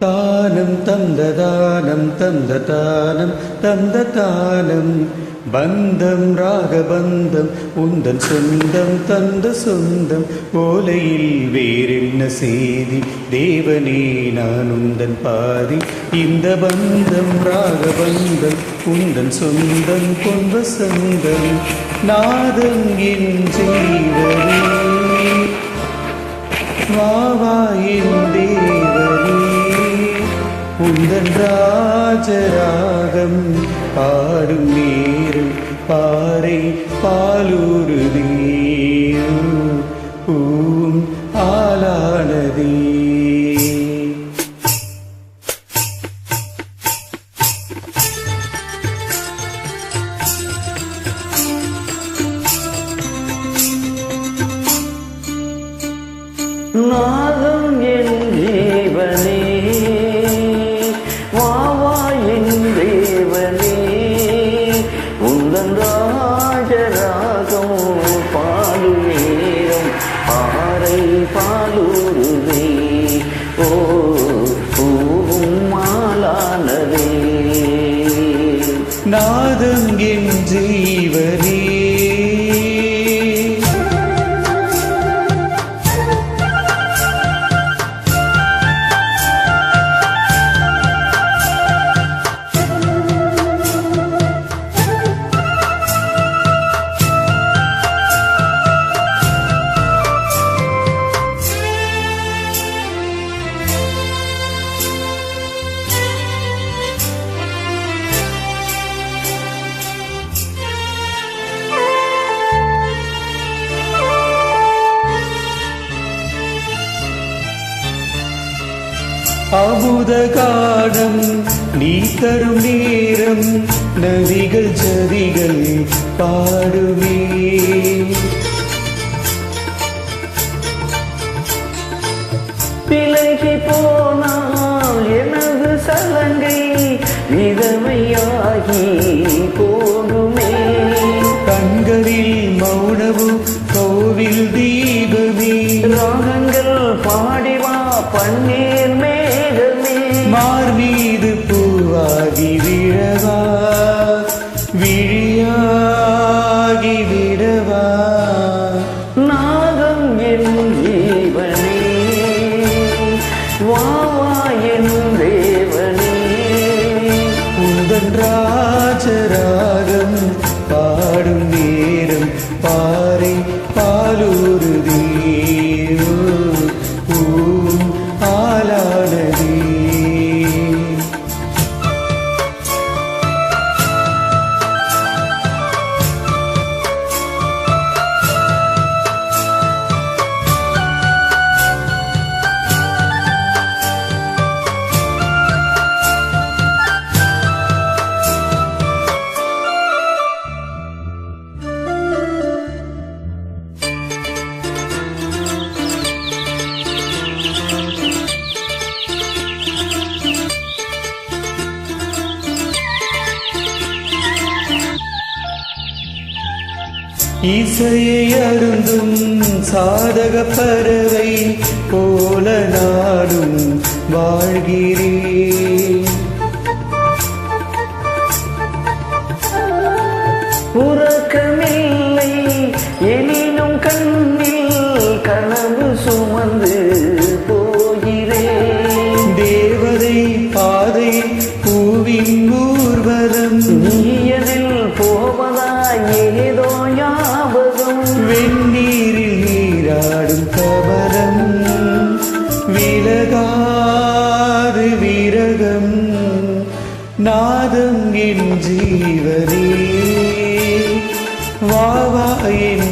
தானம் தந்ததானம் தந்ததானம் தந்ததானம் பந்தம் ராகபந்தம் உந்தன் சொந்தம் தந்த சொந்தம் ஓலையில் வேறென்ன செய்தி தேவனே நான் உந்தன் பாதி இந்த பந்தம் ராகபந்தம் உந்தன் சொந்தம் பொன் வசந்தம் நாதம் என் ஜீவனே வாவாயின் தேவனே உந்தன் ராஜராகம் பாடும் நேரம் பாறை பாலூருதே பூம் ஆளானதே. நாதம் என் ஜீவனே வாவா என் தேவனே உந்தன் ராஜராகம் பாடு நேரம் பாறை பாலூருதே ஓ பூவும் மாலானதே. நாதம் என் ஜீவனே அமுத காலம் நீ தரும் நேரம் நதிகள் ஜதிகள் பாடுவே விலகி போனால் எனது சலங்கை விதமையாகி போடுமே கண்களில் மௌனமும் கோவில் தீபமே ராகங்கள் பாடிவா பன்னீர் மேகமே மார் மீது பூவாகி விழவா விழியாகி விடவா. நாதம் என் ஜீவனே வாவா என் தேவனே உந்தன் ராஜராகம் பாடும் நேரம் பாறை பாலூருதே பூம் ஆளானதே. இசையை அருந்தும் சாதக பறவை போல நாடும் வாழ்கிறேன் உறக்கமில்லை எனினும் கண்ணில் கனவு சுமந்து போகிறேன் தேவதை பாதை பூவின் ஊர்வலம் நீயதில் போவதா ஏதோ ஞாபகம் வெந்நீரில் நீராடும் கமலம் விலகாது விரகம் நாதம் என் ஜீவனே வாவா என்